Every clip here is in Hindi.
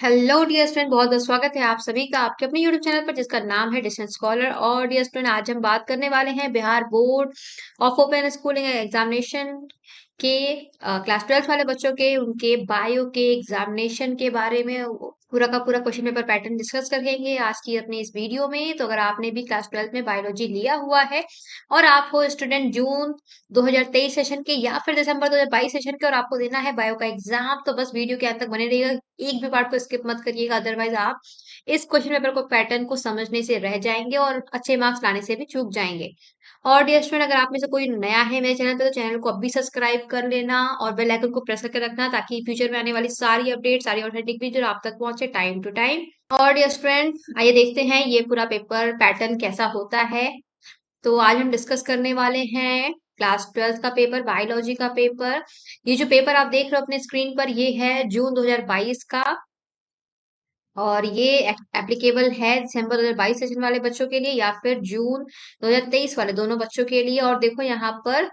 हेलो डियर स्टूडेंट, बहुत बहुत स्वागत है आप सभी का आपके अपने यूट्यूब चैनल पर जिसका नाम है डिस्टेंस स्कॉलर। और डियर स्टूडेंट, आज हम बात करने वाले हैं Bihar board of open schooling examination के क्लास 12 वाले बच्चों के उनके बायो के एग्जामिनेशन के बारे में पूरा का पूरा क्वेश्चन पेपर पैटर्न डिस्कस करेंगे आज की अपनी इस वीडियो में। तो अगर आपने भी क्लास 12 में बायोलॉजी लिया हुआ है और आप हो स्टूडेंट जून 2023 सेशन के या फिर दिसंबर 2022 सेशन के और आपको देना है बायो का एग्जाम, तो बस वीडियो के अंत तक बने रहिएगा। एक भी पार्ट को स्किप मत करिएगा, अदरवाइज आप इस क्वेश्चन पेपर को पैटर्न को समझने से रह जाएंगे और अच्छे मार्क्स लाने से भी चूक जाएंगे। और डियर स्टूडेंट, अगर आप में से कोई नया है मेरे चैनल पे तो चैनल को अभी सब्सक्राइब कर लेना और बेल आइकन को प्रेस करके रखना ताकि फ्यूचर में आने वाली सारी अपडेट सारी ऑथेंटिक वीडियो आप तक पहुंचे टाइम टू टाइम। और डियर स्टूडेंट, आइए देखते हैं ये पूरा पेपर पैटर्न कैसा होता है। तो आज हम डिस्कस करने वाले हैं क्लास 12 का पेपर, बायोलॉजी का पेपर। ये जो पेपर आप देख रहे हो अपने स्क्रीन पर, ये है जून 2022 का और ये एप्लीकेबल है दिसंबर 2022 सेशन वाले बच्चों के लिए या फिर जून 2023 वाले दोनों बच्चों के लिए। और देखो यहाँ पर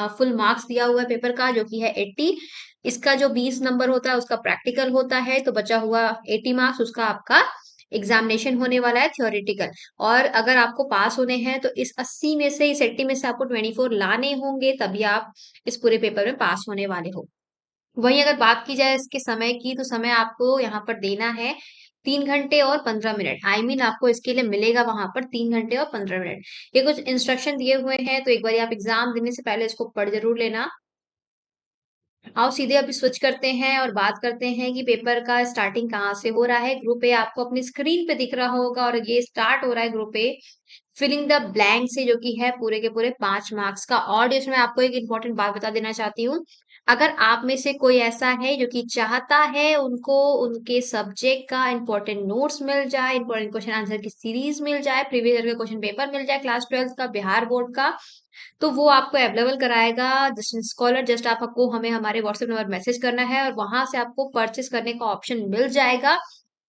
फुल मार्क्स दिया हुआ है पेपर का जो कि है 80। इसका जो 20 नंबर होता है उसका प्रैक्टिकल होता है, तो बचा हुआ 80 मार्क्स उसका आपका एग्जामिनेशन होने वाला है थियोरेटिकल। और अगर आपको पास होने हैं तो इस 80 में से इस 80 में से आपको 24 लाने होंगे, तभी आप इस पूरे पेपर में पास होने वाले हो। वहीं अगर बात की जाए इसके समय की, तो समय आपको यहाँ पर देना है 3 घंटे और 15 मिनट। आपको इसके लिए मिलेगा वहां पर 3 घंटे और 15 मिनट। ये कुछ इंस्ट्रक्शन दिए हुए हैं, तो एक बार आप एग्जाम देने से पहले इसको पढ़ जरूर लेना। आओ सीधे अभी स्विच करते हैं और बात करते हैं कि पेपर का स्टार्टिंग कहाँ से हो रहा है। ग्रुप ए आपको अपनी स्क्रीन पे दिख रहा होगा और ये स्टार्ट हो रहा है group A filling the blank से, जो कि है पूरे के पूरे 5 मार्क्स का। और इसमें आपको एक इंपॉर्टेंट बात बता देना चाहती हूँ, अगर आप में से कोई ऐसा है जो कि चाहता है उनको उनके सब्जेक्ट का इंपॉर्टेंट नोट्स मिल जाए, इंपॉर्टेंट क्वेश्चन आंसर की सीरीज मिल जाए, प्रीवियस ईयर का क्वेश्चन पेपर मिल जाए क्लास 12 का बिहार बोर्ड का, तो वो आपको अवेलेबल कराएगा जस्ट स्कॉलर। जस्ट आपको हमें हमारे व्हाट्सएप नंबर मैसेज करना है और वहां से आपको परचेस करने का ऑप्शन मिल जाएगा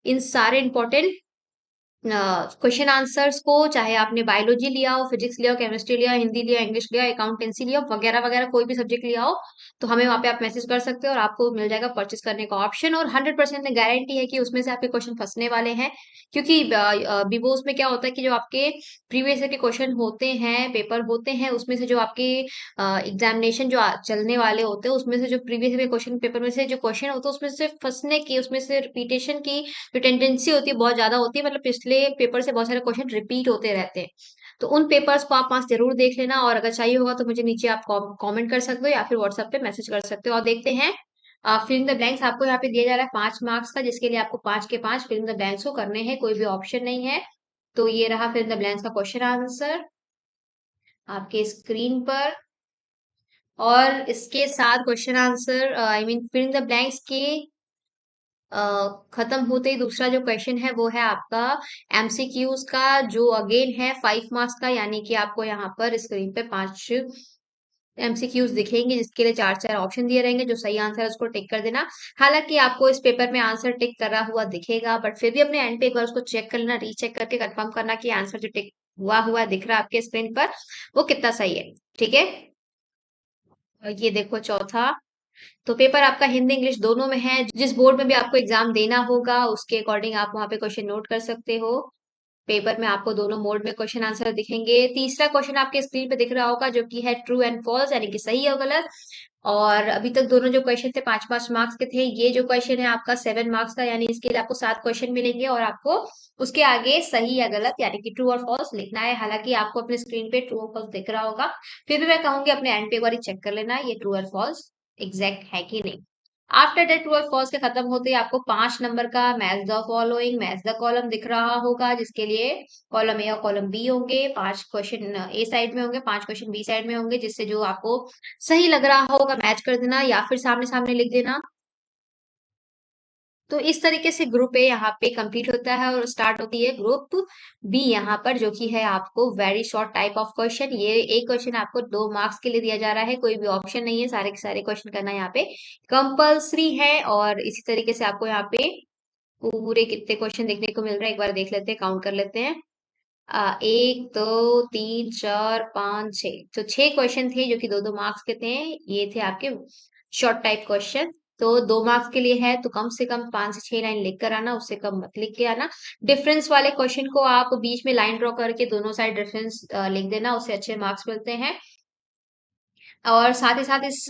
इन सारे इंपॉर्टेंट क्वेश्चन आंसर्स को। चाहे आपने बायोलॉजी लिया हो, फिजिक्स लिया हो, केमिस्ट्री लिया, हिंदी लिया, इंग्लिश लिया, अकाउंटेंसी लिया, वगैरह वगैरह कोई भी सब्जेक्ट लिया हो, तो हमें वहां पे आप मैसेज कर सकते हो और आपको मिल जाएगा परचेस करने का ऑप्शन। और 100% गारंटी है कि उसमें से आपके क्वेश्चन फंसने वाले हैं, क्योंकि बिबोस में क्या होता है कि जो आपके प्रीवियस ईयर के क्वेश्चन होते हैं, पेपर होते हैं, उसमें से जो आपके एग्जामिनेशन जो चलने वाले होते हैं उसमें से जो प्रीवियस ईयर क्वेश्चन पेपर में से जो क्वेश्चन होते हैं उसमें से फंसने की, उसमें से रिपीटेशन की जो टेंडेंसी होती है बहुत ज्यादा होती है। मतलब पिछले पेपर से बहुत सारे क्वेश्चन रिपीट होते रहते हैं। तो उन पेपर्स को आप पास जरूर देख लेना और अगर चाहिए होगा तो मुझे नीचे आप कमेंट कर सकते हो या फिर व्हाट्सएप पे मैसेज कर सकते हो। और देखते हैं फिलिंग द ब्लैंक्स आपको यहाँ पे दिया जा रहा है 5 मार्क्स का, जिसके लिए आपको 5 के 5 फिलिंग द ब्लैंक्स को करने हैं, कोई भी ऑप्शन नहीं है। तो ये रहा फिलिंग द ब्लैंक्स का क्वेश्चन आंसर आपके स्क्रीन पर। और इसके साथ question answer filling the blanks के खत्म होते ही दूसरा जो क्वेश्चन है वो है आपका एमसीक्यूज का, जो अगेन है 5 मार्क्स का। यानी कि आपको यहाँ पर स्क्रीन पे 5 एमसीक्यूज दिखेंगे जिसके लिए 4 4 ऑप्शन दिए रहेंगे। जो सही आंसर है उसको टिक कर देना। हालांकि आपको इस पेपर में आंसर टिक करा हुआ दिखेगा, बट फिर भी अपने एंड पे एक बार उसको चेक कर लेना, रीचेक करके कंफर्म करना कि आंसर जो टिक हुआ हुआ दिख रहा है आपके स्क्रीन पर वो कितना सही है। ठीक है, ये देखो चौथा। तो पेपर आपका हिंदी इंग्लिश दोनों में है। जिस बोर्ड में भी आपको एग्जाम देना होगा उसके अकॉर्डिंग आप वहां पे क्वेश्चन नोट कर सकते हो। पेपर में आपको दोनों मोड में क्वेश्चन आंसर दिखेंगे। तीसरा क्वेश्चन आपके स्क्रीन पे दिख रहा होगा जो कि है ट्रू एंड फॉल्स, यानी कि सही और गलत। और अभी तक दोनों जो क्वेश्चन थे 5 5 मार्क्स के थे, ये जो क्वेश्चन है आपका 7 मार्क्स का, यानी इसके लिए आपको 7 क्वेश्चन मिलेंगे और आपको उसके आगे सही या गलत यानी कि ट्रू और फॉल्स लिखना है। हालांकि आपको अपने स्क्रीन पे ट्रू और फॉल्स दिख रहा होगा, फिर भी मैं कहूंगी अपने एंड पे एक बार चेक कर लेना ये ट्रू और फॉल्स एग्जैक्ट है कि नहीं। आफ्टर दैट ट्रू और फॉल्स के खत्म होते ही आपको 5 नंबर का match the following match the column दिख रहा होगा, जिसके लिए कॉलम ए और कॉलम बी होंगे। 5 क्वेश्चन ए साइड में होंगे, 5 क्वेश्चन बी साइड में होंगे, जिससे जो आपको सही लग रहा होगा मैच कर देना या फिर सामने सामने लिख देना। तो इस तरीके से ग्रुप ए यहाँ पे कंप्लीट होता है और स्टार्ट होती है ग्रुप बी यहाँ पर, जो कि है आपको very short type of question. ये एक क्वेश्चन आपको 2 मार्क्स के लिए दिया जा रहा है, कोई भी ऑप्शन नहीं है, सारे के सारे क्वेश्चन करना यहाँ पे कंपल्सरी है। और इसी तरीके से आपको यहाँ पे पूरे कितने क्वेश्चन देखने को मिल रहे हैं एक बार देख लेते हैं, काउंट कर लेते हैं। 1 2 3 4 5 6, तो 6 क्वेश्चन थे जो कि 2 2 मार्क्स के थे। ये थे आपके शॉर्ट टाइप क्वेश्चन। तो 2 मार्क्स के लिए है तो कम से कम 5 से 6 लाइन लिख कर आना, उससे कम मत लिख के आना। डिफरेंस वाले क्वेश्चन को आप बीच में लाइन ड्रॉ करके दोनों साइड डिफरेंस लिख देना, उससे अच्छे मार्क्स मिलते हैं। और साथ ही साथ इस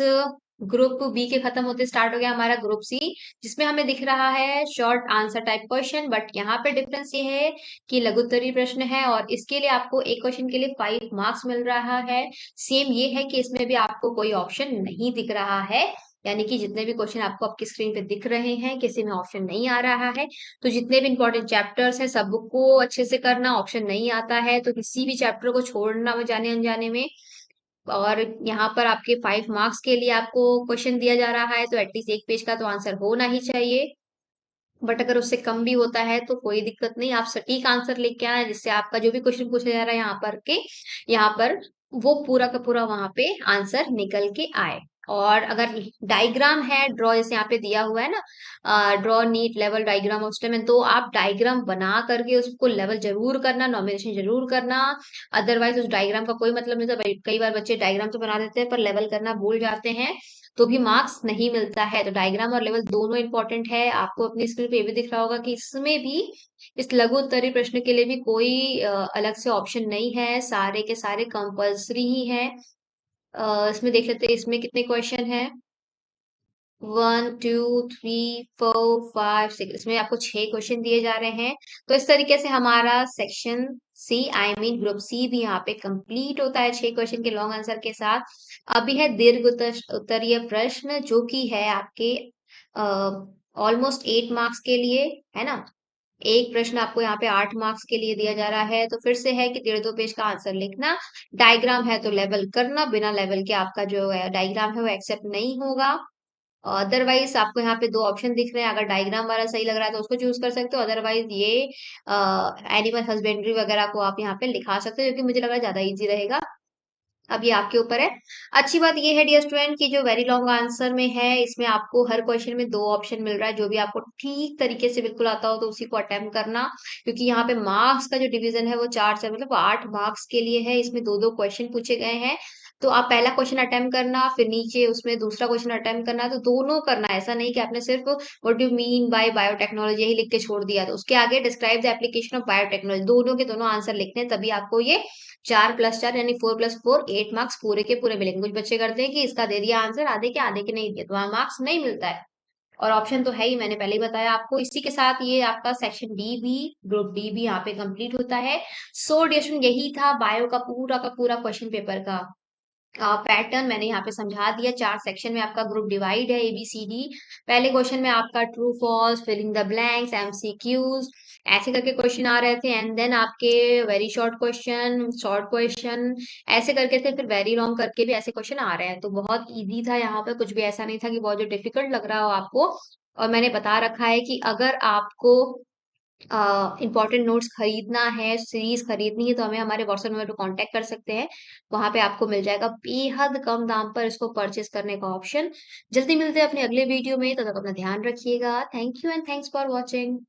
ग्रुप बी के खत्म होते स्टार्ट हो गया हमारा ग्रुप सी, जिसमें हमें दिख रहा है short answer type question, but यहाँ पे डिफरेंस ये है कि लघु उत्तरीय प्रश्न है और इसके लिए आपको एक क्वेश्चन के लिए 5 मार्क्स मिल रहा है। सेम ये है कि इसमें भी आपको कोई ऑप्शन नहीं दिख रहा है, यानी कि जितने भी क्वेश्चन आपको आपकी स्क्रीन पे दिख रहे हैं किसी में ऑप्शन नहीं आ रहा है। तो जितने भी इंपॉर्टेंट चैप्टर्स हैं सबको अच्छे से करना, ऑप्शन नहीं आता है तो किसी भी चैप्टर को छोड़ना जाने अनजाने में। और यहाँ पर आपके 5 मार्क्स के लिए आपको क्वेश्चन दिया जा रहा है तो एटलीस्ट एक पेज का तो आंसर होना ही चाहिए। बट अगर उससे कम भी होता है तो कोई दिक्कत नहीं, आप सटीक आंसर लेके आए जिससे आपका जो भी क्वेश्चन पूछा जा रहा है यहाँ पर वो पूरा का पूरा वहां पे आंसर निकल के आए। और अगर डायग्राम है, ड्रॉ जैसे यहाँ पे दिया हुआ है ना, draw NEET level diagram of stem, तो आप डायग्राम बना करके उसको लेवल जरूर करना, नॉमिनेशन जरूर करना। अदरवाइज उस डायग्राम का कोई मतलब नहीं था। कई बार बच्चे डायग्राम तो बना देते हैं पर लेवल करना भूल जाते हैं तो भी मार्क्स नहीं मिलता है। तो डायग्राम और लेवल दोनों इंपॉर्टेंट है। आपको अपनी स्क्रीन पे ये भी दिख रहा होगा कि इसमें भी इस लघु उत्तरीय प्रश्न के लिए भी कोई अलग से ऑप्शन नहीं है, सारे के सारे कंपल्सरी ही है। इसमें देख लेते हैं इसमें कितने क्वेश्चन है। 1 2 3 4 5 6, इसमें आपको 6 क्वेश्चन दिए जा रहे हैं। तो इस तरीके से हमारा सेक्शन सी ग्रुप सी भी यहाँ पे कंप्लीट होता है 6 क्वेश्चन के लॉन्ग आंसर के साथ। अभी है दीर्घ उत्तरीय प्रश्न जो कि है आपके ऑलमोस्ट 8 मार्क्स के लिए, है ना। एक प्रश्न आपको यहाँ पे 8 मार्क्स के लिए दिया जा रहा है। तो फिर से है कि 1.5 पेज का आंसर लिखना, डायग्राम है तो लेवल करना, बिना लेवल के आपका जो है डायग्राम है वो एक्सेप्ट नहीं होगा। अदरवाइज आपको यहाँ पे 2 ऑप्शन दिख रहे हैं, अगर डायग्राम वाला सही लग रहा है तो उसको चूज कर सकते हो, अदरवाइज ये एनिमल हस्बेंड्री वगैरह को आप यहाँ पे लिखा सकते हो, जो कि मुझे लग रहा है ज्यादा इजी रहेगा। अब ये आपके ऊपर है। अच्छी बात ये है डियर स्टूडेंट की जो वेरी लॉन्ग आंसर में है इसमें आपको हर क्वेश्चन में 2 ऑप्शन मिल रहा है, जो भी आपको ठीक तरीके से बिल्कुल आता हो तो उसी को अटेम्प्ट करना, क्योंकि यहाँ पे मार्क्स का जो डिवीजन है वो 4 से मतलब 8 मार्क्स के लिए है। इसमें 2-2 क्वेश्चन पूछे गए हैं, तो आप पहला क्वेश्चन अटेम्प्ट करना, फिर नीचे उसमें दूसरा क्वेश्चन अटेम्प्ट करना, तो दोनों करना। ऐसा नहीं कि आपने सिर्फ what do mean by biotechnology यही लिख के छोड़ दिया, तो उसके आगे describe the application of biotechnology, दोनों के दोनों आंसर लिखने हैं, तभी आपको ये 4+4 यानी 4+4 8 मार्क्स पूरे के पूरे मिलेंगे। कुछ बच्चे करते हैं कि इसका दे दिया आंसर, आधे के नहीं दिए, तो वहां मार्क्स नहीं मिलता है। और ऑप्शन तो है ही, मैंने पहले ही बताया आपको। इसी के साथ ये आपका सेक्शन डी भी, ग्रुप डी भी यहाँ पे कंप्लीट होता है। सो डियर यही था बायो का पूरा क्वेश्चन पेपर का पैटर्न मैंने यहाँ पे समझा दिया। 4 सेक्शन में आपका ग्रुप डिवाइड है ABCD। पहले क्वेश्चन में आपका true false, filling the blanks, MCQs ऐसे करके क्वेश्चन आ रहे थे, एंड देन आपके very short question, short question ऐसे करके थे, फिर वेरी लॉन्ग करके भी ऐसे क्वेश्चन आ रहे हैं। तो बहुत इजी था, यहाँ पे कुछ भी ऐसा नहीं था कि बहुत जो डिफिकल्ट लग रहा हो आपको। और मैंने बता रखा है कि अगर आपको इंपॉर्टेंट नोट्स खरीदना है, सीरीज खरीदनी है, तो हमें हमारे व्हाट्सएप नंबर पे कांटेक्ट कर सकते हैं। वहां पे आपको मिल जाएगा बेहद कम दाम पर इसको परचेस करने का ऑप्शन। जल्दी मिलते हैं अपने अगले वीडियो में, तब तक अपना ध्यान रखिएगा। Thank you and thanks for watching.